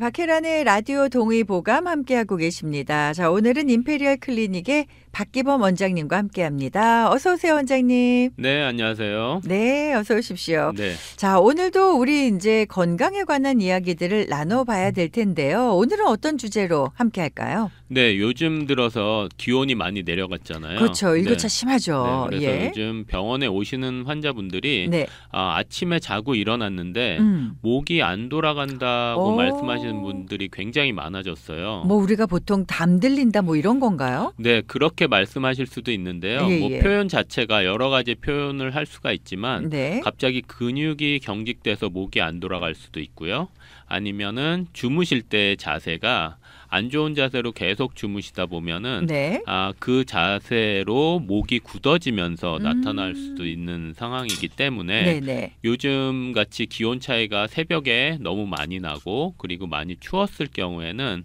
박혜란의 라디오 동의보감 함께하고 계십니다. 자, 오늘은 임페리얼 클리닉의 박기범 원장님과 함께합니다. 어서 오세요, 원장님. 네, 안녕하세요. 네, 어서 오십시오. 네. 자, 오늘도 우리 이제 건강에 관한 이야기들을 나눠봐야 될 텐데요. 오늘은 어떤 주제로 함께할까요? 네, 요즘 들어서 기온이 많이 내려갔잖아요. 그렇죠. 일교차 네. 심하죠. 네, 그래서 예. 요즘 병원에 오시는 환자분들이 네. 아침에 자고 일어났는데 목이 안 돌아간다고 말씀하시는 분들이 굉장히 많아졌어요. 뭐 우리가 보통 담 들린다 뭐 이런 건가요? 네, 그렇게 말씀하실 수도 있는데요. 예, 뭐 예. 표현 자체가 여러 가지 표현을 할 수가 있지만 네. 갑자기 근육이 경직돼서 목이 안 돌아갈 수도 있고요. 아니면은 주무실 때 자세가 안 좋은 자세로 계속 주무시다 보면은 네. 그 자세로 목이 굳어지면서 나타날 수도 있는 상황이기 때문에 네네. 요즘 같이 기온 차이가 새벽에 너무 많이 나고 그리고 많이 추웠을 경우에는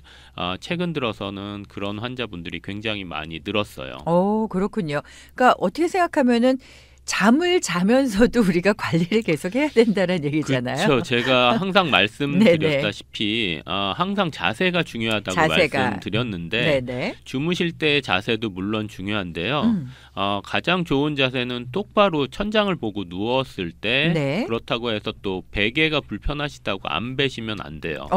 최근 들어서는 그런 환자분들이 굉장히 많이 늘었어요. 그렇군요. 그러니까 어떻게 생각하면은 잠을 자면서도 우리가 관리를 계속 해야 된다는 얘기잖아요. 그렇죠. 제가 항상 말씀드렸다시피 항상 자세가 중요하다고 말씀드렸는데 네네. 주무실 때 자세도 물론 중요한데요. 가장 좋은 자세는 똑바로 천장을 보고 누웠을 때 네. 그렇다고 해서 또 베개가 불편하시다고 안 베시면 안 돼요.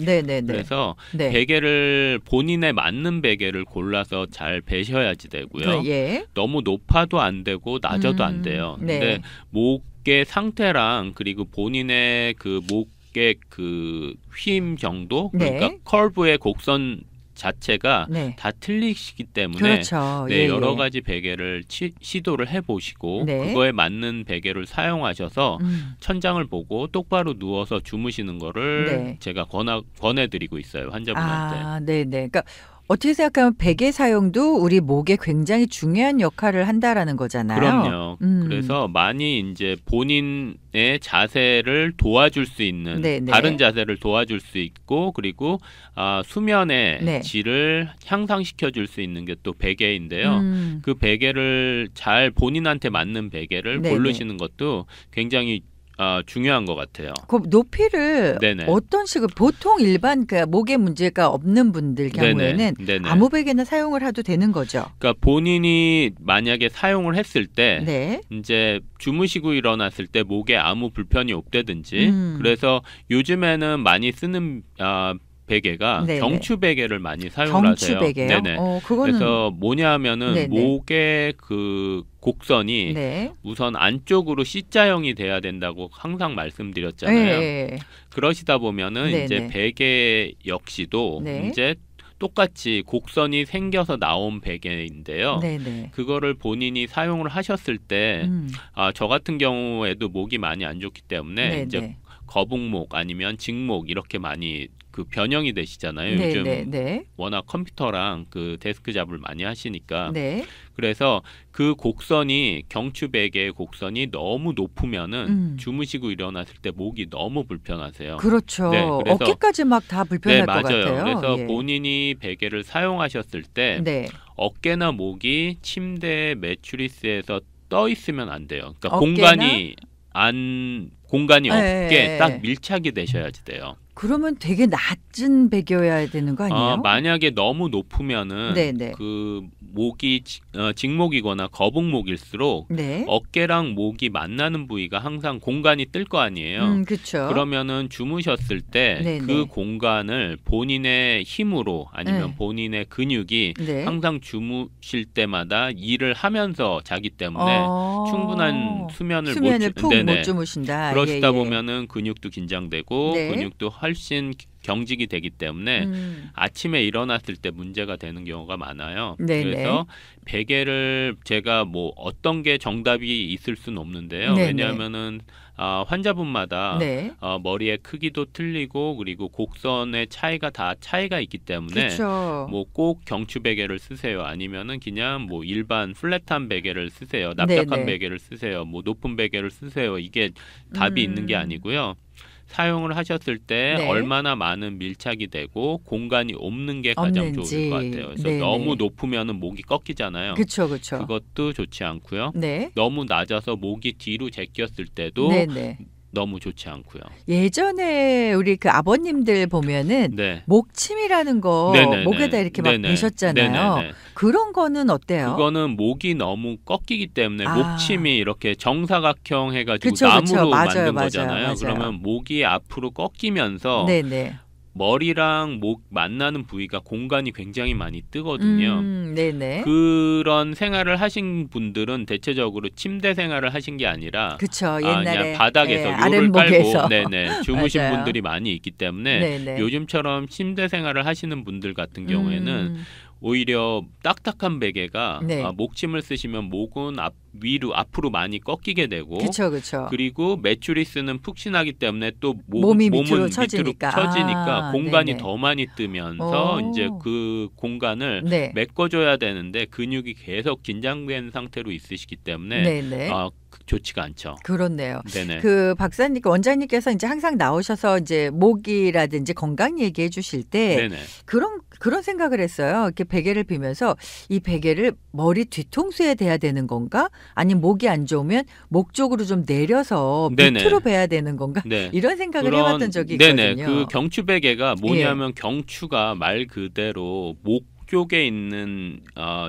네네네. 그래서 네. 베개를 본인에 맞는 베개를 골라서 잘 베셔야지 되고요. 예. 너무 높아도 안 되고 낮아도 안 돼요. 네. 근데 목의 상태랑 그리고 본인의 그 목의 그 휨 정도, 그러니까 네. 커브의 곡선 자체가 네. 다 틀리시기 때문에 그렇죠. 네, 예, 여러 예. 가지 베개를 시도를 해보시고 네. 그거에 맞는 베개를 사용하셔서 천장을 보고 똑바로 누워서 주무시는 거를 네. 제가 권해드리고 있어요, 환자분한테. 네네. 그러니까 어떻게 생각하면 베개 사용도 우리 목에 굉장히 중요한 역할을 한다라는 거잖아요. 그럼요. 그래서 많이 이제 본인의 자세를 도와줄 수 있는 네네. 바른 자세를 도와줄 수 있고 그리고 수면의 네. 질을 향상시켜 줄 수 있는 게 또 베개인데요. 그 베개를 잘 본인한테 맞는 베개를 네네. 고르시는 것도 굉장히 중요한 것 같아요. 그 높이를 네네. 어떤 식으로 보통 일반 그 목에 문제가 없는 분들 경우에는 네네. 아무 베개나 사용을 해도 되는 거죠. 그러니까 본인이 만약에 사용을 했을 때 네. 이제 주무시고 일어났을 때 목에 아무 불편이 없다든지 그래서 요즘에는 많이 쓰는 베개가 네네. 경추 베개를 많이 사용을 하세요. 경추 베개요? 네네. 그거는 그래서 뭐냐면은 네네. 목의 그 곡선이 네. 우선 안쪽으로 C자형이 돼야 된다고 항상 말씀드렸잖아요. 네. 그러시다 보면은 네네. 이제 베개 역시도 네. 이제 똑같이 곡선이 생겨서 나온 베개인데요. 네네. 그거를 본인이 사용을 하셨을 때 저 같은 경우에도 목이 많이 안 좋기 때문에 네네. 이제 거북목 아니면 직목 이렇게 많이 그 변형이 되시잖아요. 요즘 네네. 워낙 컴퓨터랑 그 데스크 잡을 많이 하시니까. 네. 그래서 그 곡선이 경추 베개의 곡선이 너무 높으면은 주무시고 일어났을 때 목이 너무 불편하세요. 그렇죠. 네, 그래서 어깨까지 막 다 불편할 네, 것 맞아요. 같아요. 그래서 예. 본인이 베개를 사용하셨을 때 네. 어깨나 목이 침대 매트리스에서 떠 있으면 안 돼요. 그러니까 어깨나? 공간이 네. 없게 딱 밀착이 되셔야지 돼요. 그러면 되게 낮은 베개여야 되는 거 아니에요? 만약에 너무 높으면은 네네. 그 목이 직목이거나 거북목일수록 네. 어깨랑 목이 만나는 부위가 항상 공간이 뜰 거 아니에요. 그렇죠. 그러면은 주무셨을 때 네네. 그 공간을 본인의 힘으로 아니면 네. 본인의 근육이 네. 항상 주무실 때마다 일을 하면서 자기 때문에 충분한 수면을 푹 못 주무신다. 그러시다 예. 보면은 근육도 긴장되고 네. 근육도 훨씬 경직이 되기 때문에 아침에 일어났을 때 문제가 되는 경우가 많아요. 네네. 그래서 베개를 제가 뭐 어떤 게 정답이 있을 수는 없는데요. 네네. 왜냐하면은 환자분마다 네. 머리의 크기도 틀리고 그리고 곡선의 차이가 있기 때문에 그렇죠. 뭐 꼭 경추 베개를 쓰세요. 아니면은 그냥 뭐 일반 플랫한 베개를 쓰세요. 납작한 네네. 베개를 쓰세요. 뭐 높은 베개를 쓰세요. 이게 답이 있는 게 아니고요. 사용을 하셨을 때 네. 얼마나 많은 밀착이 되고 공간이 없는 게 가장 없는지. 좋을 것 같아요. 그래서 네네. 너무 높으면은 목이 꺾이잖아요. 그렇죠. 그것도 좋지 않고요. 네. 너무 낮아서 목이 뒤로 제꼈을 때도 네네. 너무 좋지 않고요. 예전에 우리 그 아버님들 보면은 네. 목침이라는 거 네네네. 목에다 이렇게 막 네네. 매셨잖아요. 네네네. 그런 거는 어때요? 그거는 목이 너무 꺾이기 때문에 목침이 이렇게 정사각형 해가지고 그쵸, 그쵸. 나무로 맞아요, 만든 맞아요, 거잖아요. 맞아요. 그러면 목이 앞으로 꺾이면서 네네. 머리랑 목 만나는 부위가 공간이 굉장히 많이 뜨거든요. 네네. 그런 생활을 하신 분들은 대체적으로 침대 생활을 하신 게 아니라 그쵸. 옛날에 그냥 바닥에서 예, 요를 깔고 아랫목에서. 네네, 주무신 맞아요. 분들이 많이 있기 때문에 네네. 요즘처럼 침대 생활을 하시는 분들 같은 경우에는 오히려 딱딱한 베개가 네. 목침을 쓰시면 목은 위로 앞으로 많이 꺾이게 되고 그쵸, 그쵸. 그리고 메추리스는 푹신하기 때문에 또 몸이 몸은 밑으로 밑으로 처지니까. 처지니까 공간이 네네. 더 많이 뜨면서 오. 이제 그 공간을 네. 메꿔줘야 되는데 근육이 계속 긴장된 상태로 있으시기 때문에 네네. 좋지가 않죠. 그렇네요. 네네. 그 박사님, 원장님께서 이제 항상 나오셔서 이제 목이라든지 건강 얘기해 주실 때 네네. 그런 생각을 했어요. 이렇게 베개를 비면서 이 베개를 머리 뒤통수에 대야 되는 건가? 아니면 목이 안 좋으면 목 쪽으로 좀 내려서 네네. 밑으로 베야 되는 건가? 네. 이런 생각을 해봤던 적이 있거든요. 네네. 그 경추베개가 뭐냐면 경추가 말 그대로 목 쪽에 있는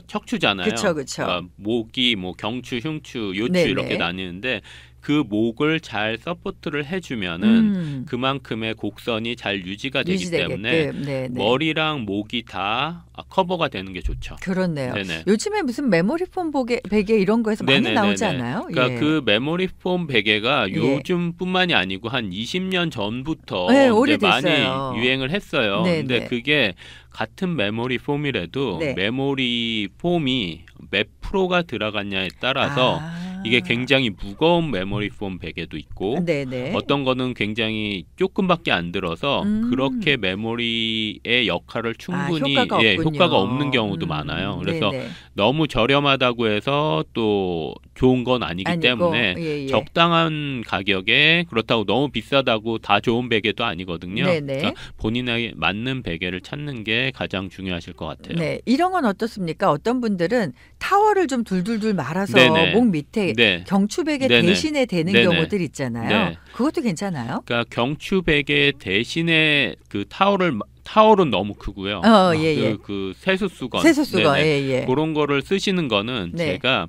척추잖아요. 그쵸, 그쵸. 그러니까 목이 뭐 경추, 흉추, 요추 네네. 이렇게 나뉘는데 그 목을 잘 서포트를 해주면은 그만큼의 곡선이 잘 유지가 되기 때문에 네네. 머리랑 목이 다 커버가 되는 게 좋죠. 그렇네요. 네네. 요즘에 무슨 메모리 폼 베개 이런 거에서 많이 네네네네. 나오지 않아요? 그러니까 예. 그 메모리 폼 베개가 예. 요즘뿐만이 아니고 한 20년 전부터 네, 이제 오래됐어요. 많이 유행을 했어요. 네네. 근데 그게 같은 메모리 폼이라도 네. 메모리 폼이 몇 프로가 들어갔냐에 따라서 이게 굉장히 무거운 메모리 폼 베개도 있고 네네. 어떤 거는 굉장히 조금밖에 안 들어서 그렇게 메모리의 역할을 충분히 효과가 없군요. 효과가 없는 경우도 많아요. 그래서 네네. 너무 저렴하다고 해서 또 좋은 건 아니기 아니고, 때문에 예. 적당한 가격에 그렇다고 너무 비싸다고 다 좋은 베개도 아니거든요. 네네. 그러니까 본인에게 맞는 베개를 찾는 게 가장 중요하실 것 같아요. 네, 이런 건 어떻습니까? 어떤 분들은 타월을 좀 둘둘둘 말아서 네네. 목 밑에 네. 경추베개 네네. 대신에 대는 네네. 경우들 있잖아요. 네. 그것도 괜찮아요? 그러니까 경추 베개 대신에 그 타월은 너무 크고요. 예. 그 세수수건, 세수수건, 네네. 예. 그런 거를 쓰시는 거는 네. 제가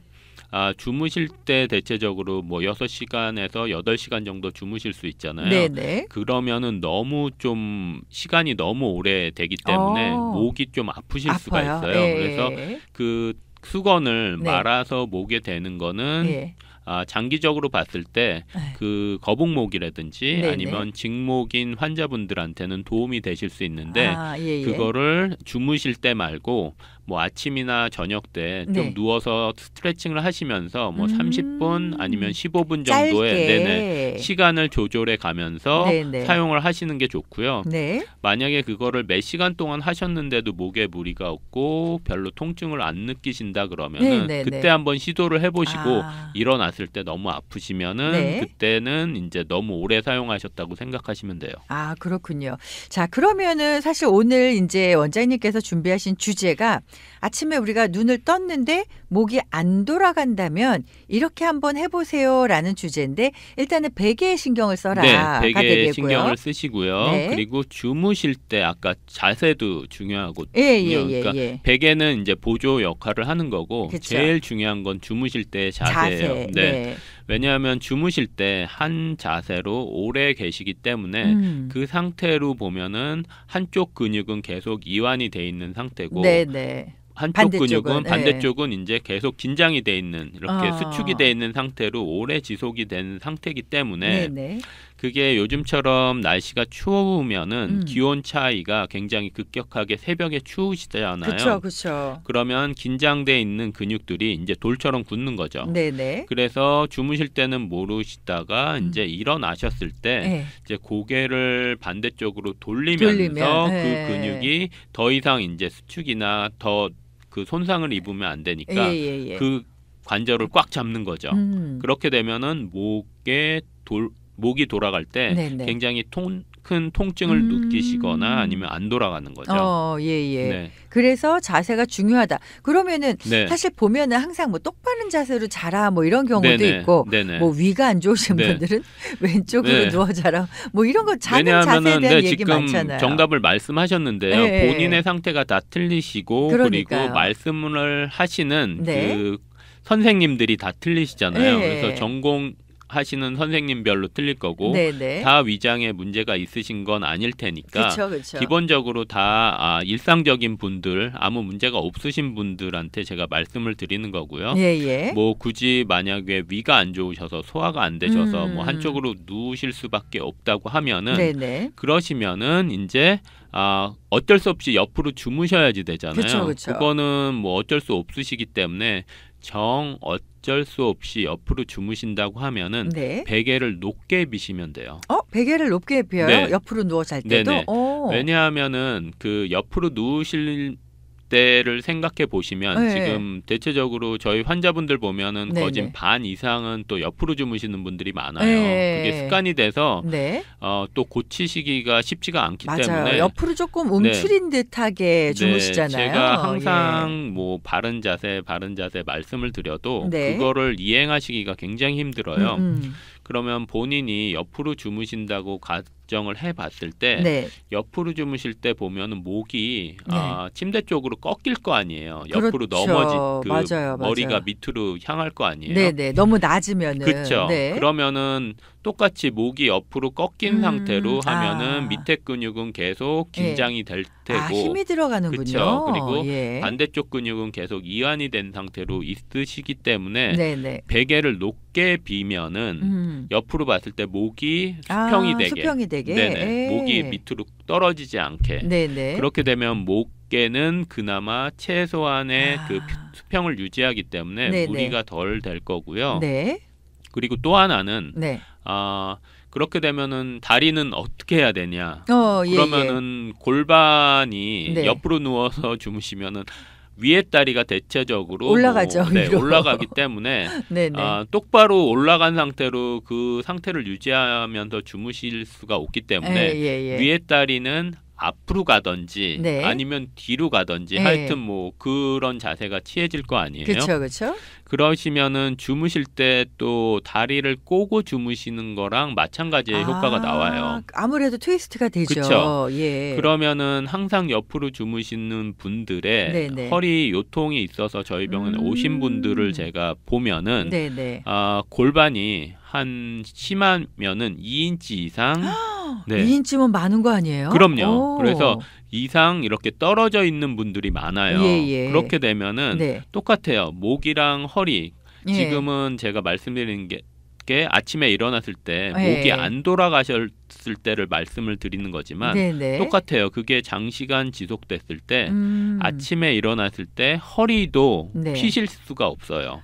주무실 때 대체적으로 뭐 6시간에서 8시간 정도 주무실 수 있잖아요. 네네. 그러면은 너무 좀 시간이 너무 오래 되기 때문에 목이 좀 아프실 수가 있어요. 예. 그래서 그 수건을 네. 말아서 목에 대는 거는 예. 장기적으로 봤을 때 그 거북목이라든지 네네. 아니면 직목인 환자분들한테는 도움이 되실 수 있는데 예. 그거를 주무실 때 말고 뭐 아침이나 저녁 때 좀 네. 누워서 스트레칭을 하시면서 뭐 30분 아니면 15분 정도의 짧게. 시간을 조절해 가면서 네네. 사용을 하시는 게 좋고요. 네. 만약에 그거를 몇 시간 동안 하셨는데도 목에 무리가 없고 별로 통증을 안 느끼신다 그러면은 네네네. 그때 한번 시도를 해보시고 아. 일어났을 때 너무 아프시면은 네. 그때는 이제 너무 오래 사용하셨다고 생각하시면 돼요. 그렇군요. 자, 그러면은 사실 오늘 이제 원장님께서 준비하신 주제가 아침에 우리가 눈을 떴는데 목이 안 돌아간다면 이렇게 한번 해보세요라는 주제인데 일단은 베개에 신경을 써라가 네, 베개에 되고요. 신경을 쓰시고요. 네. 그리고 주무실 때 아까 자세도 중요하거든요. 예. 그러니까 베개는 이제 보조 역할을 하는 거고 그쵸. 제일 중요한 건 주무실 때의 자세예요. 네. 왜냐하면 주무실 때 한 자세로 오래 계시기 때문에 그 상태로 보면은 한쪽 근육은 계속 이완이 돼 있는 상태고 네네. 한쪽 반대쪽은, 근육은 반대쪽은 이제 계속 긴장이 돼 있는 이렇게 수축이 돼 있는 상태로 오래 지속이 된 상태이기 때문에 네네. 그게 요즘처럼 날씨가 추우면은 기온 차이가 굉장히 급격하게 새벽에 추우시잖아요. 그렇죠. 그러면 긴장돼 있는 근육들이 이제 돌처럼 굳는 거죠. 네네. 그래서 주무실 때는 모르시다가 이제 일어나셨을 때 네. 이제 고개를 반대쪽으로 돌리면서 그 네. 근육이 더 이상 이제 수축이나 더 그 손상을 입으면 안 되니까 예. 그 관절을 꽉 잡는 거죠. 그렇게 되면은 목이 돌아갈 때 네네. 굉장히 큰 통증을 느끼시거나 아니면 안 돌아가는 거죠. 예. 네. 그래서 자세가 중요하다. 그러면은 네. 사실 보면은 항상 뭐 똑바른 자세로 자라 뭐 이런 경우도 네네. 있고 네네. 뭐 위가 안 좋으신 네. 분들은 왼쪽으로 네. 누워 자라 뭐 이런 거 자는 자세에 왜냐하면은 대한 얘기 지금 많잖아요. 정답을 말씀하셨는데요. 네. 본인의 상태가 다 틀리시고 그러니까요. 그리고 말씀을 하시는 네. 그 선생님들이 다 틀리시잖아요. 네. 그래서 전공하시는 선생님별로 틀릴 거고 네네. 다 위장에 문제가 있으신 건 아닐 테니까 그렇죠. 기본적으로 다 일상적인 분들 아무 문제가 없으신 분들한테 제가 말씀을 드리는 거고요. 예. 뭐 굳이 만약에 위가 안 좋으셔서 소화가 안 되셔서 뭐 한쪽으로 누우실 수밖에 없다고 하면은 네네. 그러시면은 이제 어쩔 수 없이 옆으로 주무셔야지 되잖아요. 그쵸. 그거는 뭐 어쩔 수 없으시기 때문에 어쩔 수 없이 옆으로 주무신다고 하면은 네. 베개를 높게 비시면 돼요. 베개를 높게 펴요? 네. 옆으로 누워 잘 때도? 네네. 왜냐하면은 그 옆으로 누우실 때를 생각해 보시면 네. 지금 대체적으로 저희 환자분들 보면은 네네. 거진 반 이상은 또 옆으로 주무시는 분들이 많아요. 네. 그게 습관이 돼서 네. 또 고치시기가 쉽지가 않기 맞아요. 때문에 옆으로 조금 움츠린 듯하게 주무시잖아요. 제가 항상 뭐 바른 자세 말씀을 드려도 네. 그거를 이행하시기가 굉장히 힘들어요. 음. 그러면 본인이 옆으로 주무신다고 가정을 해봤을 때 네. 옆으로 주무실 때 보면은 목이 네. 침대 쪽으로 꺾일 거 아니에요. 옆으로 그렇죠. 넘어지 맞아요. 머리가 밑으로 향할 거 아니에요. 네네. 너무 낮으면은. 그렇죠. 네. 그러면은 똑같이 목이 옆으로 꺾인 상태로 하면은 밑에 근육은 계속 예. 긴장이 될 테고 힘이 들어가는군요. 그쵸. 그리고 예. 반대쪽 근육은 계속 이완이 된 상태로 있으시기 때문에 네네. 베개를 높게 비면은 옆으로 봤을 때 목이 수평이 되게 네네. 예. 목이 밑으로 떨어지지 않게 네네. 그렇게 되면 목에는 그나마 최소한의 그 수평을 유지하기 때문에 네네. 무리가 덜 될 거고요. 네. 그리고 또 하나는 네. 그렇게 되면은 다리는 어떻게 해야 되냐? 예. 그러면은 골반이 네. 옆으로 누워서 주무시면은 위에 다리가 대체적으로 올라가죠, 위로. 올라가기 때문에 네네. 똑바로 올라간 상태로 그 상태를 유지하면서 주무실 수가 없기 때문에 예. 위에 다리는 앞으로 가든지 네. 아니면 뒤로 가든지 예. 하여튼 뭐 그런 자세가 취해질 거 아니에요. 그렇죠. 그러시면은 주무실 때 또 다리를 꼬고 주무시는 거랑 마찬가지의 효과가 나와요. 아무래도 트위스트가 되죠. 그쵸. 예. 그러면은 항상 옆으로 주무시는 분들의 네네. 허리 요통이 있어서 저희 병원에 오신 분들을 제가 보면은 네네. 골반이 한 심하면은 2인치 이상 2인치면 많은 거 아니에요? 그럼요. 그래서 이상 이렇게 떨어져 있는 분들이 많아요. 예. 그렇게 되면은 네. 똑같아요. 목이랑 허리 예. 지금은 제가 말씀드리는 게 아침에 일어났을 때 예. 목이 안 돌아가셨을 때를 말씀을 드리는 거지만 네네. 똑같아요. 그게 장시간 지속됐을 때 아침에 일어났을 때 허리도 네. 피실 수가 없어요.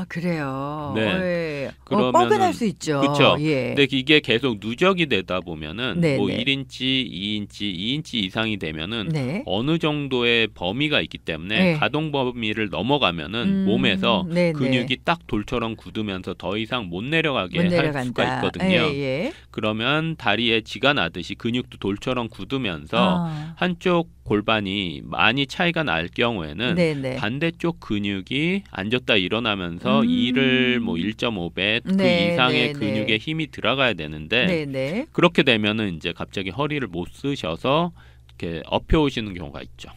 그래요. 네. 예. 그러면은 뻐근할 수 있죠. 그렇죠. 예. 근데 이게 계속 누적이 되다 보면은 네네. 뭐 1인치, 2인치 이상이 되면은 네. 어느 정도의 범위가 있기 때문에 네. 가동 범위를 넘어가면은 몸에서 네네. 근육이 딱 돌처럼 굳으면서 더 이상 못 내려가게 못 할 내려간다. 수가 있거든요. 예. 그러면 다리에 쥐가 나듯이 근육도 돌처럼 굳으면서 한쪽 골반이 많이 차이가 날 경우에는 네네. 반대쪽 근육이 앉았다 일어나면서 이를 뭐 1.5배 그 네, 이상의 네, 근육에 네. 힘이 들어가야 되는데 네네. 그렇게 되면은 이제 갑자기 허리를 못 쓰셔서 이렇게 엎혀 오시는 경우가 있죠.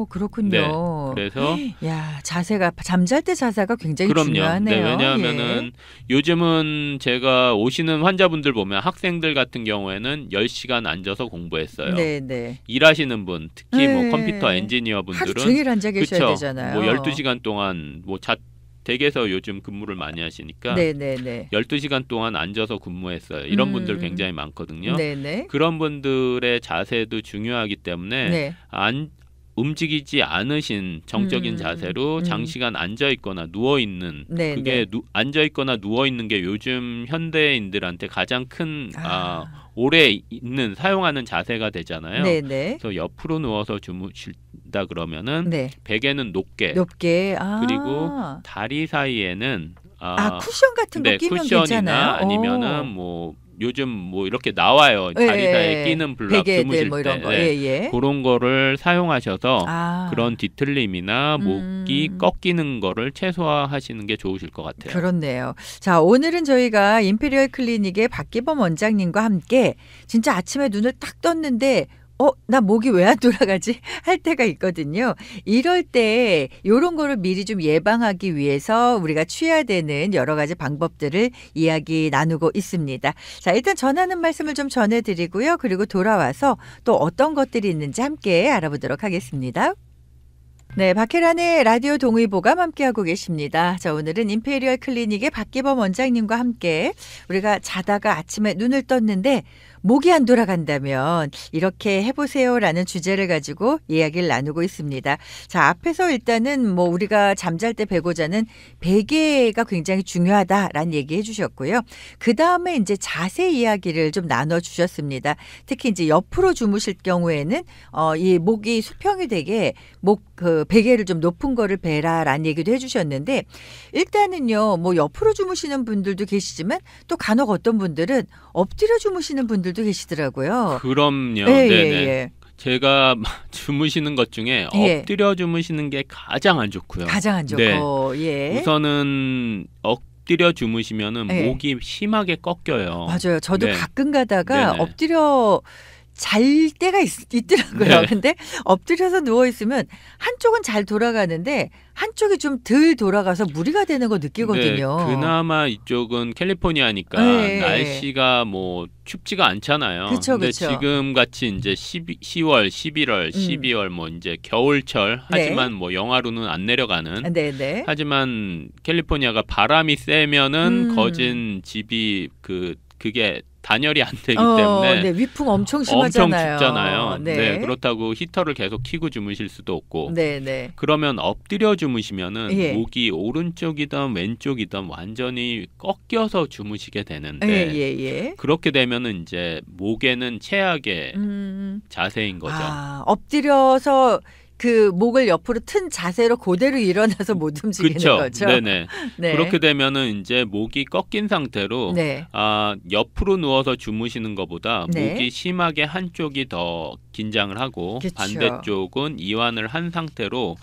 그렇군요. 네. 그래서 야, 자세가 잠잘 때 자세가 굉장히 그럼요. 중요하네요. 네, 왜냐하면은 요즘은 제가 오시는 환자분들 보면 학생들 같은 경우에는 10시간 앉아서 공부했어요. 네네. 일하시는 분, 특히 뭐 네. 컴퓨터 엔지니어 분들은 하루 종일 앉아 계셔야 그쵸. 되잖아요. 뭐 12시간 동안 뭐 댁에서 요즘 근무를 많이 하시니까 네네네. 12시간 동안 앉아서 근무했어요. 이런 분들 음. 굉장히 많거든요. 네네. 그런 분들의 자세도 중요하기 때문에 네. 움직이지 않으신 정적인 자세로 장시간 앉아 있거나 누워 있는 네, 그게 앉아 있거나 누워 있는 게 요즘 현대인들한테 가장 큰 오래 있는 사용하는 자세가 되잖아요. 네네. 그래서 옆으로 누워서 주무신다 그러면은 네. 베개는 높게 그리고 다리 사이에는 쿠션 같은 거 끼면 쿠션이나 괜찮아요. 아니면은 뭐 요즘 뭐 이렇게 나와요. 예, 다리 사이에 예. 끼는 블락 베개들 주무실 뭐 때. 이런 거. 네. 예, 예. 그런 거를 사용하셔서 아. 그런 뒤틀림이나 목이 꺾이는 거를 최소화하시는 게 좋으실 것 같아요. 그렇네요. 자, 오늘은 저희가 임페리얼 클리닉의 박기범 원장님과 함께 진짜 아침에 눈을 딱 떴는데 나 목이 왜 안 돌아가지? 할 때가 있거든요. 이럴 때 이런 거를 미리 좀 예방하기 위해서 우리가 취해야 되는 여러 가지 방법들을 이야기 나누고 있습니다. 자, 일단 전하는 말씀을 좀 전해드리고요. 그리고 돌아와서 또 어떤 것들이 있는지 함께 알아보도록 하겠습니다. 네, 박혜란의 라디오 동의보감 함께하고 계십니다. 자, 오늘은 임페리얼 클리닉의 박기범 원장님과 함께 우리가 자다가 아침에 눈을 떴는데 목이 안 돌아간다면 이렇게 해보세요라는 주제를 가지고 이야기를 나누고 있습니다. 자, 앞에서 일단은 뭐 우리가 잠잘 때 베고 자는 베개가 굉장히 중요하다라는 얘기 해주셨고요. 그 다음에 이제 자세 이야기를 좀 나눠주셨습니다. 특히 이제 옆으로 주무실 경우에는 이 목이 수평이 되게 그 베개를 좀 높은 거를 베라라는 얘기도 해주셨는데 일단은요, 뭐 옆으로 주무시는 분들도 계시지만 또 간혹 어떤 분들은 엎드려 주무시는 분들도 계시더라고요. 그럼요. 예, 네네. 예. 제가 주무시는 것 중에 예. 엎드려 주무시는 게 가장 안 좋고요. 가장 안 좋고, 예. 우선은 엎드려 주무시면은 예. 목이 심하게 꺾여요. 맞아요. 저도 네. 가끔 가다가 네네. 엎드려 잘 때가 있더라고요. 네. 근데 엎드려서 누워 있으면 한쪽은 잘 돌아가는데 한쪽이 좀 덜 돌아가서 무리가 되는 거 느끼거든요. 네, 그나마 이쪽은 캘리포니아니까 네. 날씨가 뭐 춥지가 않잖아요. 그쵸, 근데 그쵸. 지금 같이 이제 10월, 11월, 12월 뭐 이제 겨울철 하지만 뭐 영하로는 안 내려가는. 네네. 하지만 캘리포니아가 바람이 세면은 거진 집이 그게 단열이 안 되기 때문에 네, 위풍 엄청 심하잖아요. 엄청 춥잖아요. 네. 네, 그렇다고 히터를 계속 켜고 주무실 수도 없고. 네네. 그러면 엎드려 주무시면은 예. 목이 오른쪽이든 왼쪽이든 완전히 꺾여서 주무시게 되는데 예. 그렇게 되면은 이제 목에는 최악의 음. 자세인 거죠. 엎드려서 그 목을 옆으로 튼 자세로 그대로 일어나서 못 움직이는 그쵸? 거죠. 네네. 네. 그렇게 되면은 이제 목이 꺾인 상태로 네. 옆으로 누워서 주무시는 것보다 네. 목이 심하게 한쪽이 더 긴장을 하고 그쵸. 반대쪽은 이완을 한 상태로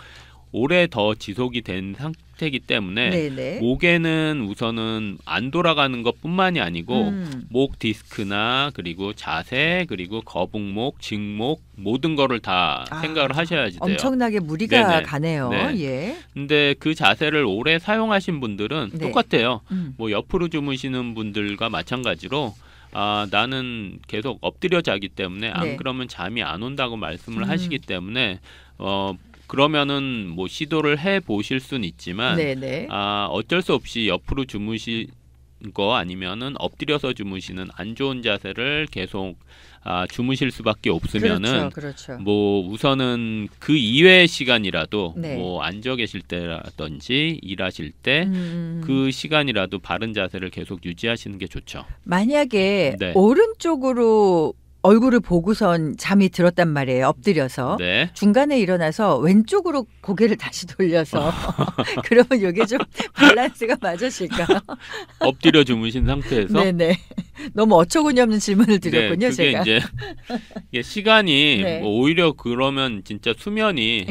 오래 더 지속이 된 상태이기 때문에 네네. 목에는 우선은 안 돌아가는 것뿐만이 아니고 음. 목 디스크나 그리고 자세 그리고 거북목, 직목 모든 거를 다 생각을 하셔야지 돼요. 엄청나게 무리가 네네. 가네요. 네. 예. 근데 그 자세를 오래 사용하신 분들은 네. 똑같아요. 음. 뭐 옆으로 주무시는 분들과 마찬가지로 나는 계속 엎드려 자기 때문에 안 네. 그러면 잠이 안 온다고 말씀을 하시기 때문에 그러면은 뭐 시도를 해 보실 수는 있지만 네네. 어쩔 수 없이 옆으로 주무신 거 아니면은 엎드려서 주무시는 안 좋은 자세를 계속 주무실 수밖에 없으면은 그렇죠. 뭐 우선은 그 이외의 시간이라도 네. 뭐 앉아 계실 때라든지 일하실 때 그 시간이라도 바른 자세를 계속 유지하시는 게 좋죠. 만약에 네. 오른쪽으로 얼굴을 보고선 잠이 들었단 말이에요. 엎드려서. 네. 중간에 일어나서 왼쪽으로 고개를 다시 돌려서 그러면 이게 좀 밸런스가 맞으실까요? 엎드려 주무신 상태에서 네네. 너무 어처구니 없는 질문을 드렸군요. 그게 제가. 이제 이게 시간이 네. 뭐 오히려 그러면 진짜 수면의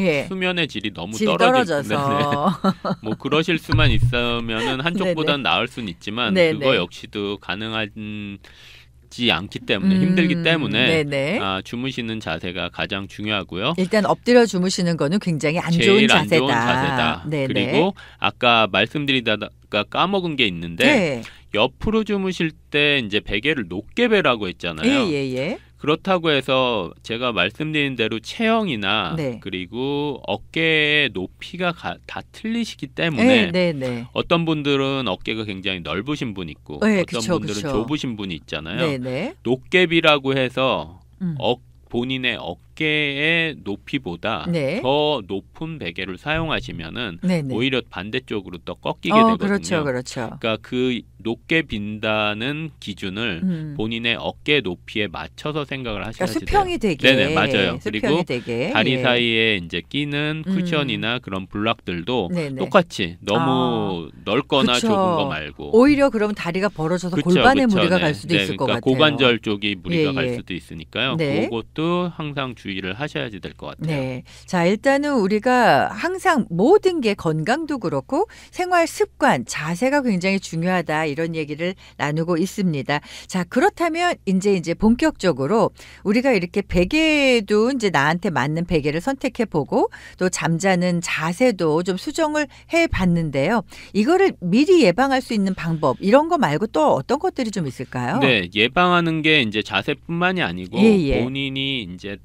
질이 너무 질이 떨어져서 떨어져서. 뭐 그러실 수만 있으면은 한쪽보다는 나을 수는 있지만 네네. 그거 역시도 가능하지 않기 때문에 힘들기 때문에 네네. 주무시는 자세가 가장 중요하고요. 일단 엎드려 주무시는 거는 굉장히 안 좋은 제일 자세다. 안 좋은 자세다. 네네. 그리고 아까 말씀드리다가 까먹은 게 있는데 네. 옆으로 주무실 때 이제 베개를 높게 베라고 했잖아요. 예. 그렇다고 해서 제가 말씀드린 대로 체형이나 네. 그리고 어깨의 높이가 다 틀리시기 때문에 네네. 어떤 분들은 어깨가 굉장히 넓으신 분 있고 네, 어떤 그쵸, 분들은 그쵸. 좁으신 분이 있잖아요. 네네. 높게비라고 해서 본인의 어깨 어깨의 높이보다 네. 더 높은 베개를 사용하시면은 네네. 오히려 반대쪽으로 또 꺾이게 되거든요. 그렇죠, 그렇죠. 그러니까 그 높게 빈다는 기준을 본인의 어깨 높이에 맞춰서 생각을 그러니까 하셔야지 수평이 돼요. 되게. 네네, 맞아요. 수평이 그리고 되게. 다리 예. 사이에 이제 끼는 쿠션이나 그런 블락들도 네네. 똑같이 너무 넓거나 그쵸. 좁은 거 말고. 오히려 그러면 다리가 벌어져서 그쵸, 골반에 그쵸, 무리가 네. 갈 수도 네, 있을 것 그러니까 같아요. 고관절 쪽이 무리가 예, 갈 예. 수도 있으니까요. 네. 그것도 항상 주의를 하셔야지 될 것 같아요. 네. 자, 일단은 우리가 항상 모든 게 건강도 그렇고 생활 습관, 자세가 굉장히 중요하다 이런 얘기를 나누고 있습니다. 자, 그렇다면 이제 본격적으로 우리가 이렇게 베개도 이제 나한테 맞는 베개를 선택해 보고 또 잠자는 자세도 좀 수정을 해 봤는데요. 이거를 미리 예방할 수 있는 방법 이런 거 말고 또 어떤 것들이 좀 있을까요? 네, 예방하는 게 이제 자세뿐만이 아니고 예. 본인이 이제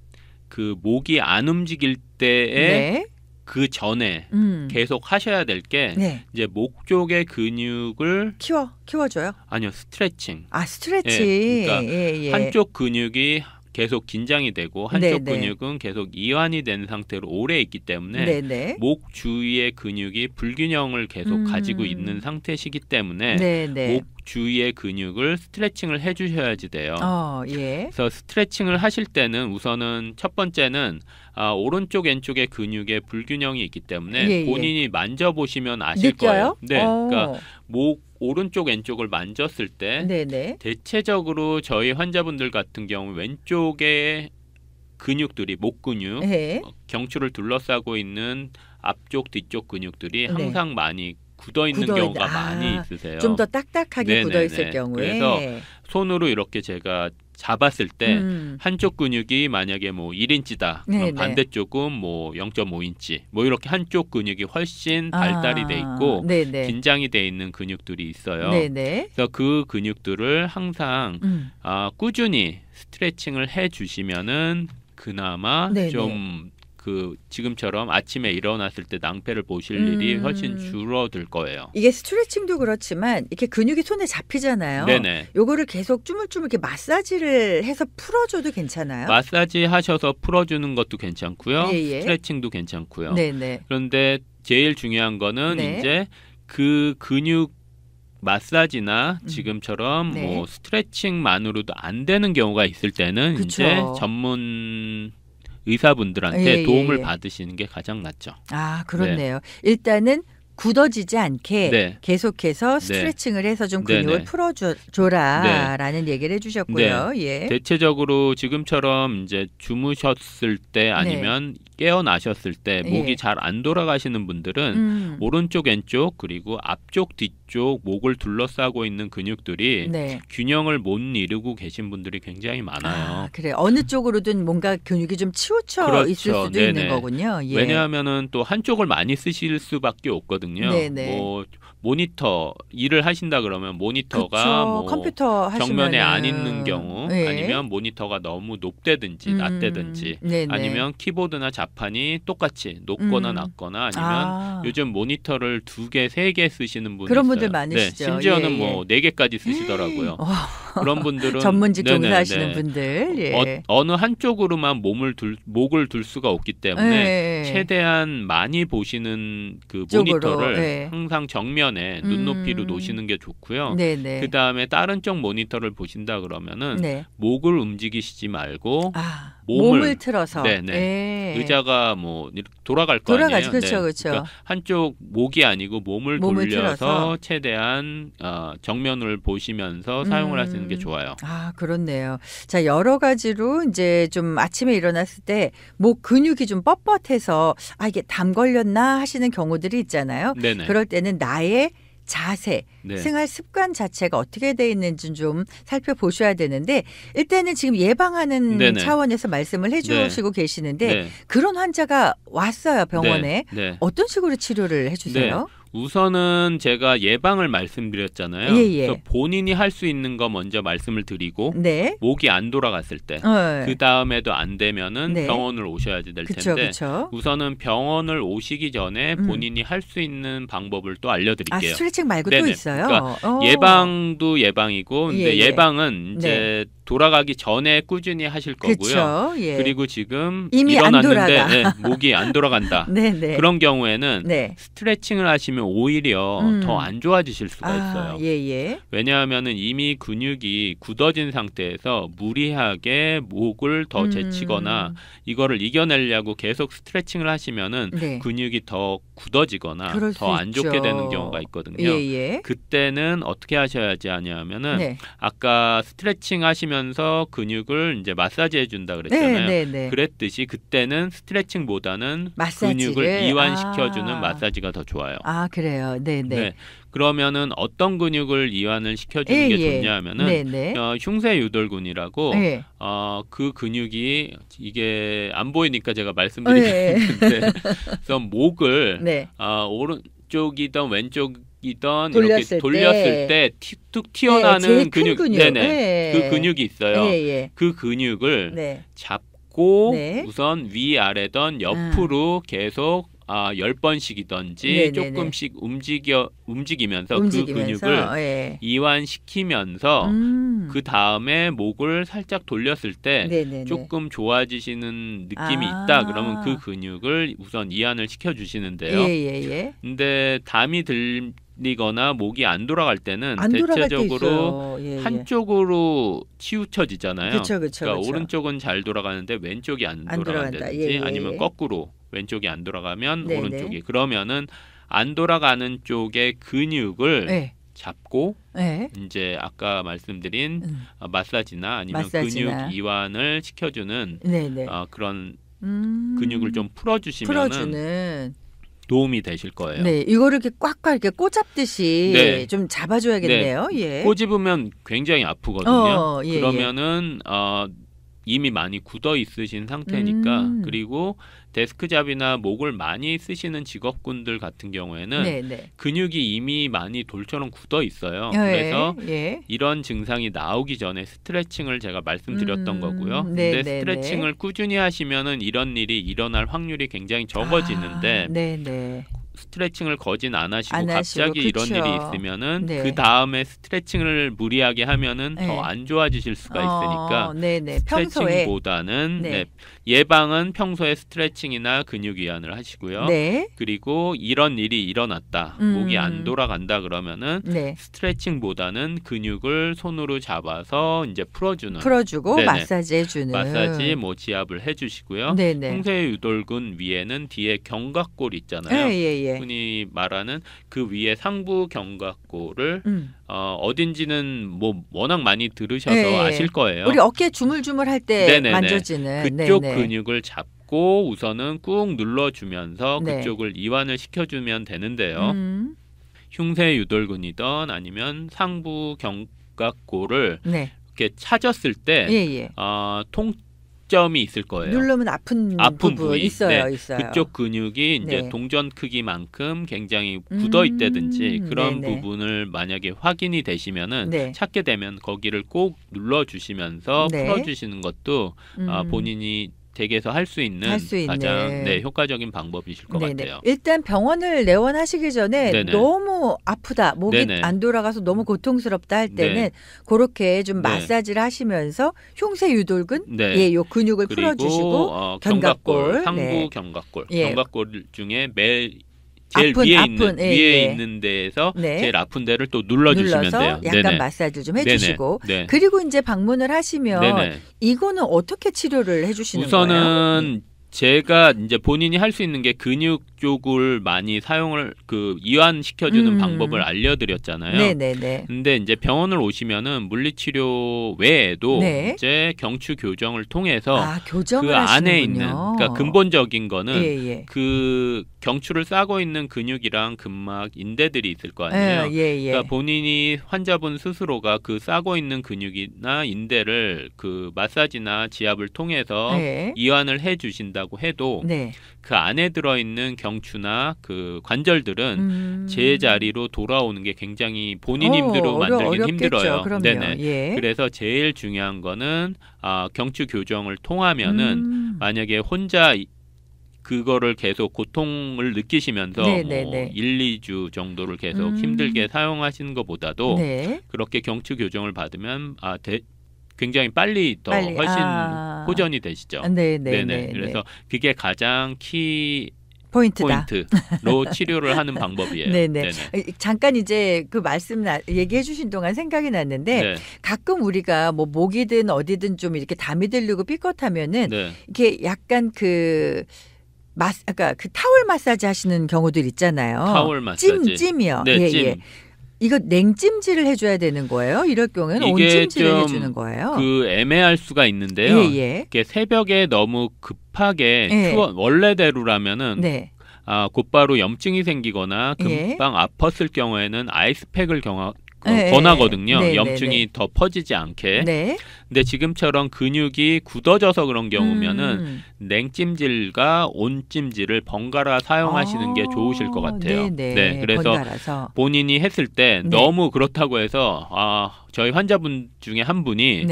그 목이 안 움직일 때에 네. 그 전에 계속 하셔야 될 게 네. 이제 목 쪽의 근육을 키워줘요? 아니요, 스트레칭. 아, 스트레칭. 그러니까 예. 한쪽 근육이 계속 긴장이 되고 한쪽 네네. 근육은 계속 이완이 된 상태로 오래 있기 때문에 네네. 목 주위의 근육이 불균형을 계속 가지고 있는 상태시기 때문에 네네. 목 주위의 근육을 스트레칭을 해주셔야지 돼요. 예. 그래서 스트레칭을 하실 때는 우선은 첫 번째는 오른쪽 왼쪽의 근육에 불균형이 있기 때문에 예. 본인이 만져보시면 아실 느껴요? 거예요. 네, 그러니까 목 오른쪽 왼쪽을 만졌을 때 네네. 대체적으로 저희 환자분들 같은 경우 왼쪽의 근육들이 목 근육, 네. 경추를 둘러싸고 있는 앞쪽 뒤쪽 근육들이 네. 항상 많이 굳어 있는 경우가 많이 있으세요. 좀 더 딱딱하게 네네네. 굳어 있을 경우에. 그래서 손으로 이렇게 제가 잡았을 때 한쪽 근육이 만약에 뭐 1인치다. 네네. 그럼 반대쪽은 뭐 0.5인치. 뭐 이렇게 한쪽 근육이 훨씬 발달이 돼 있고 네네. 긴장이 돼 있는 근육들이 있어요. 네네. 그래서 그 근육들을 항상 꾸준히 스트레칭을 해 주시면은 그나마 네네. 좀 그 지금처럼 아침에 일어났을 때 낭패를 보실 일이 훨씬 줄어들 거예요. 이게 스트레칭도 그렇지만 이렇게 근육이 손에 잡히잖아요. 네네. 요거를 계속 쭈물쭈물 이렇게 마사지를 해서 풀어줘도 괜찮아요? 마사지 하셔서 풀어주는 것도 괜찮고요. 예. 스트레칭도 괜찮고요. 네네. 그런데 제일 중요한 거는 네. 이제 그 근육 마사지나 지금처럼 네. 뭐 스트레칭만으로도 안 되는 경우가 있을 때는 그쵸. 이제 전문 의사분들한테 예. 도움을 받으시는 게 가장 낫죠. 아, 그렇네요. 일단은 굳어지지 않게 네. 계속해서 스트레칭을 해서 좀 근육을 네네. 풀어줘라라는 얘기를 해주셨고요. 예. 대체적으로 지금처럼 이제 주무셨을 때 아니면 깨어나셨을 때 목이 예. 잘 안 돌아가시는 분들은 오른쪽 왼쪽 그리고 앞쪽 뒤쪽 목을 둘러싸고 있는 근육들이 네. 균형을 못 이루고 계신 분들이 굉장히 많아요. 아, 그래. 어느 쪽으로든 뭔가 근육이 좀 치우쳐 그렇죠. 있을 수도 네네. 있는 거군요. 예. 왜냐하면은 또 한쪽을 많이 쓰실 수밖에 없거든요. 네네. 뭐 모니터 일을 하신다 그러면 모니터가 그쵸. 뭐 컴퓨터 정면에 하시면은. 안 있는 경우 예. 아니면 모니터가 너무 높대든지 낮대든지 네네. 아니면 키보드나 자판이 똑같이 높거나 낮거나 아니면 요즘 모니터를 2개, 3개 쓰시는 분이 그런 있어요. 분들 많으시죠. 네, 심지어는 예, 뭐 4개까지 쓰시더라고요. 그런 분들은 전문직 네네네. 종사하시는 분들. 예. 어느 한쪽으로만 목을 둘 수가 없기 때문에 예. 최대한 많이 보시는 그 쪽으로, 모니터를 예. 항상 정면에 눈높이로 놓으시는 게 좋고요. 네네. 그 다음에 다른 쪽 모니터를 보신다 그러면은 네. 목을 움직이시지 말고 아, 몸을 몸을 틀어서. 네네. 예. 의자가 뭐 이렇게 돌아갈 거 돌아가죠. 아니에요. 그렇죠, 네. 그렇죠. 그러니까 한쪽 목이 아니고 몸을 몸을 돌려서 틀어서. 최대한 정면을 보시면서 사용을 하시는 게 좋아요. 아, 그렇네요. 자, 여러 가지로 이제 좀 아침에 일어났을 때 목 근육이 좀 뻣뻣해서 이게 담 걸렸나 하시는 경우들이 있잖아요. 네네. 그럴 때는 나의 자세, 네. 생활 습관 자체가 어떻게 돼 있는지 좀 살펴보셔야 되는데 일단은 지금 예방하는 네네. 차원에서 말씀을 해주시고 계시는데 네. 그런 환자가 왔어요, 병원에. 네. 어떤 식으로 치료를 해주세요? 우선은 제가 예방을 말씀드렸잖아요. 예. 그래서 본인이 할 수 있는 거 먼저 말씀을 드리고 네. 목이 안 돌아갔을 때 그 다음에도 안 되면은 네. 병원을 오셔야지 될 그쵸, 텐데 그쵸. 우선은 병원을 오시기 전에 본인이 할 수 있는 방법을 또 알려드릴게요. 스트레칭 말고 또 네네. 있어요? 그러니까 예방도 예방이고 근데 예. 예방은 이제 돌아가기 전에 꾸준히 하실 거고요. 그쵸? 예. 그리고 지금 이미 안 일어났는데 네, 목이 안 돌아간다. 네네. 그런 경우에는 네. 스트레칭을 하시면 오히려 더 안 좋아지실 수가 있어요. 예예. 왜냐하면은 이미 근육이 굳어진 상태에서 무리하게 목을 더 제치거나 이거를 이겨내려고 계속 스트레칭을 하시면은 네. 근육이 더 굳어지거나 그럴 더 수 안 좋게 있죠. 되는 경우가 있거든요. 예예. 그때는 어떻게 하셔야지 하냐면은 네. 아까 스트레칭 하시면서 근육을 이제 마사지 해준다 그랬잖아요. 네네네. 그랬듯이 그때는 스트레칭보다는 마사지를? 근육을 이완시켜주는 마사지가 더 좋아요. 아 그래요. 네네. 네. 그러면은 어떤 근육을 이완을 시켜주는 게 좋냐 하면은 네네. 흉쇄 유돌근이라고 예. 그 근육이 이게 안 보이니까 제가 예. 말씀드리는데 그래서 목을 네. 오른쪽이든 왼쪽이든 돌렸을 이렇게 돌렸을 때 툭 튀어나오는 제일 큰 근육, 근육. 네네, 예. 그 근육이 있어요. 예예. 그 근육을 네. 잡고 네. 우선 위아래던 옆으로 계속 10번씩이든지 네네네. 조금씩 움직이면서 그 근육을 예. 이완시키면서 그 다음에 목을 살짝 돌렸을 때 네네네. 조금 좋아지시는 느낌이 아. 있다. 그러면 그 근육을 우선 이완을 시켜주시는데요. 예예예. 근데 담이 들리거나 목이 안 돌아갈 때는 안 돌아갈 때 대체적으로 있어요. 예, 예. 한쪽으로 치우쳐지잖아요. 그쵸. 그러니까 오른쪽은 잘 돌아가는데 왼쪽이 안 안 돌아간다. 돌아간다든지 예, 예. 아니면 거꾸로 왼쪽이 안 돌아가면 네네. 오른쪽이 그러면은 안 돌아가는 쪽의 근육을 예. 잡고 예. 이제 아까 말씀드린 마사지나 아니면 마사지나. 근육 이완을 시켜주는 네네. 그런 근육을 좀 풀어주시면 풀어주는. 도움이 되실 거예요. 네, 이거를 이렇게 꽉꽉 이렇게 꼬잡듯이 네. 좀 잡아줘야겠네요. 예. 꼬집으면 굉장히 아프거든요. 예, 그러면은 이미 많이 굳어 있으신 상태니까 그리고 데스크잡이나 목을 많이 쓰시는 직업군들 같은 경우에는 네네. 근육이 이미 많이 돌처럼 굳어 있어요. 예, 그래서 예. 이런 증상이 나오기 전에 스트레칭을 제가 말씀드렸던 거고요. 근데 네네네. 스트레칭을 꾸준히 하시면은 이런 일이 일어날 확률이 굉장히 적어지는데 네네. 스트레칭을 거진 안 하시고 안 하시고, 갑자기 이런 그쵸. 일이 있으면은 네. 그 다음에 스트레칭을 무리하게 하면은 네. 더 안 좋아지실 수가 있으니까 네네. 평소에. 스트레칭보다는 네. 예방은 평소에 스트레칭이나 근육 이완을 하시고요. 네. 그리고 이런 일이 일어났다, 목이 안 돌아간다 그러면은 네. 스트레칭보다는 근육을 손으로 잡아서 이제 풀어주는 풀어주고 네네. 마사지 해주는. 마사지, 지압을 해주시고요. 네네. 흉쇄 유돌근 위에는 뒤에 경각골 있잖아요. 예. 흔히 말하는 그 위에 상부 경각골을 어딘지는 뭐 워낙 많이 들으셔서 예. 아실 거예요. 우리 어깨 주물주물 할 때 네네네. 만져지는 그쪽 네네. 근육을 잡고 우선은 꾹 눌러주면서 네. 그쪽을 이완을 시켜주면 되는데요. 흉쇄 유돌근이든 아니면 상부 경각골을 네. 이렇게 찾았을 때 예. 통점이 있을 거예요. 누르면 아픈 부분 부위. 있어요. 네. 있어요. 그쪽 근육이 이제 네. 동전 크기만큼 굉장히 굳어 있다든지 그런 네네. 부분을 만약에 확인이 되시면은 네. 찾게 되면 거기를 꼭 눌러 주시면서 네. 풀어 주시는 것도 본인이 댁에서 할 수 있는 할 수 있는. 가장 효과적인 방법이실 것 같아요. 일단 병원을 내원하시기 전에 네네. 너무 아프다, 목이 네네. 안 돌아가서 너무 고통스럽다 할 때는 네. 그렇게 좀 네. 마사지를 하시면서 흉쇄 유돌근, 네. 예, 요 근육을 그리고 풀어주시고 경각골, 상부 네. 경각골, 예. 경각골 중에 제일 아픈, 위에 예. 있는 데에서 네. 제일 아픈 데를 또 눌러주시면 눌러서 돼요. 약간 네네. 마사지 좀 해주시고 네. 그리고 이제 방문을 하시면 네네. 이거는 어떻게 치료를 해주시는 거예요? 우선은 제가 이제 본인이 할 수 있는 게 근육 쪽을 많이 사용을 이완시켜주는 방법을 알려드렸잖아요. 네네네. 근데 이제 병원을 오시면은 물리치료 외에도 네. 이제 경추 교정을 통해서 교정을 그 안에 하시는군요. 있는 그러니까 근본적인 거는 예. 그 경추를 싸고 있는 근육이랑 근막, 인대들이 있을 거 아니에요. 예. 그러니까 본인이 환자분 스스로가 그 싸고 있는 근육이나 인대를 그 마사지나 지압을 통해서 네. 이완을 해주신다고 해도 네. 그 안에 들어있는 경추나 그 관절들은 제자리로 돌아오는 게 굉장히 본인 힘으로 만들긴 어렵겠죠. 힘들어요. 그럼요. 네네. 예. 그래서 제일 중요한 거는 경추 교정을 통하면은 만약에 혼자 그거를 계속 고통을 느끼시면서 네네네. 1, 2주 정도를 계속 힘들게 사용하시는 것보다도 네. 그렇게 경추 교정을 받으면 굉장히 빨리 훨씬 호전이 되시죠. 네네. 그래서 그게 가장 키 포인트로 치료를 하는 방법이에요. 네네. 잠깐 이제 그 말씀 얘기해 주신 동안 생각이 났는데 네. 가끔 우리가 뭐 목이든 어디든 좀 이렇게 담이 들리고 삐끗하면은 이게 약간 아까 그 타월 마사지 하시는 경우들 있잖아요. 타월 마사지. 찜이요. 네, 찜. 예. 이거 냉찜질을 해줘야 되는 거예요? 이럴 경우에는 온찜질을 해주는 거예요? 그 애매할 수가 있는데요. 이게 새벽에 너무 급하게 원래대로라면은 곧바로 염증이 생기거나 금방 아팠을 경우에는 아이스팩을 권하거든요. 염증이 더 퍼지지 않게. 근데 지금처럼 근육이 굳어져서 그런 경우면은 냉찜질과 온찜질을 번갈아 사용하시는 게 좋으실 것 같아요. 그래서 번갈아서. 본인이 했을 때 너무 그렇다고 해서 저희 환자분 중에 한 분이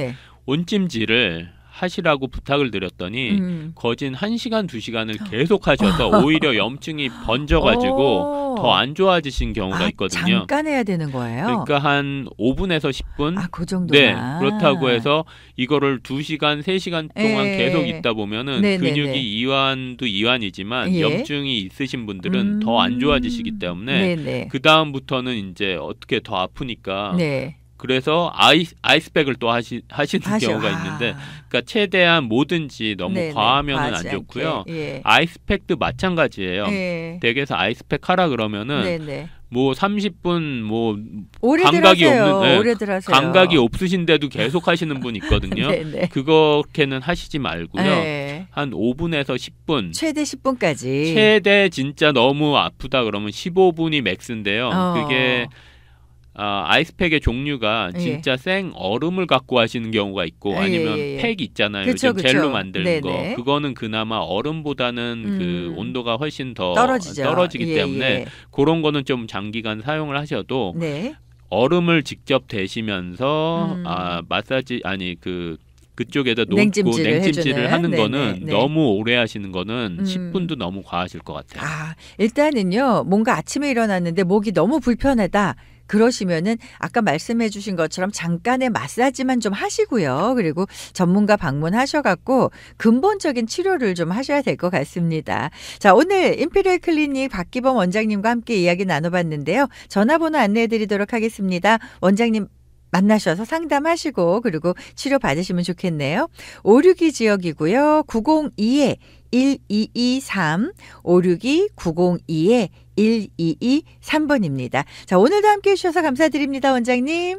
온찜질을 하시라고 부탁을 드렸더니 거진 1시간, 2시간을 계속 하셔서 오히려 염증이 번져가지고 더 안 좋아지신 경우가 있거든요. 잠깐 해야 되는 거예요? 그러니까 한 5분에서 10분? 그 정도나. 그렇다고 해서 이거를 2시간, 3시간 동안 계속 있다 보면은 근육이 이완도 이완이지만 염증이 있으신 분들은 더 안 좋아지시기 때문에 그 다음부터는 이제 어떻게 더 아프니까 그래서 아이스백을 또 하시는 경우가 있는데, 그러니까 최대한 뭐든지 너무 과하면은 안 좋고요. 아이스팩도 마찬가지예요. 댁에서 아이스팩 하라 그러면은 뭐 30분 뭐 감각이 없으신데도 계속 하시는 분 있거든요. 그렇게는 하시지 말고요. 한 5분에서 10분. 최대 10분까지. 최대 진짜 너무 아프다 그러면 15분이 맥스인데요. 그게 아이스팩의 종류가 진짜 생 얼음을 갖고 하시는 경우가 있고 아니면 팩 있잖아요. 요즘 젤로 만드는 거. 그거는 그나마 얼음보다는 그 온도가 훨씬 더 떨어지기 때문에 그런 거는 좀 장기간 사용을 하셔도 얼음을 직접 대시면서 마사지 그쪽에다 놓고 냉찜질을 하는 거는 너무 오래 하시는 거는 10분도 너무 과하실 것 같아요. 일단은요. 뭔가 아침에 일어났는데 목이 너무 불편하다. 그러시면은 아까 말씀해 주신 것처럼 잠깐의 마사지만 좀 하시고요. 그리고 전문가 방문하셔갖고 근본적인 치료를 좀 하셔야 될 것 같습니다. 자, 오늘 임페리얼 클리닉 박기범 원장님과 함께 이야기 나눠봤는데요. 전화번호 안내해 드리도록 하겠습니다. 원장님 만나셔서 상담하시고 그리고 치료 받으시면 좋겠네요. 562 지역이고요. 902-1223 562-902-1223번입니다. 자, 오늘도 함께해 주셔서 감사드립니다, 원장님.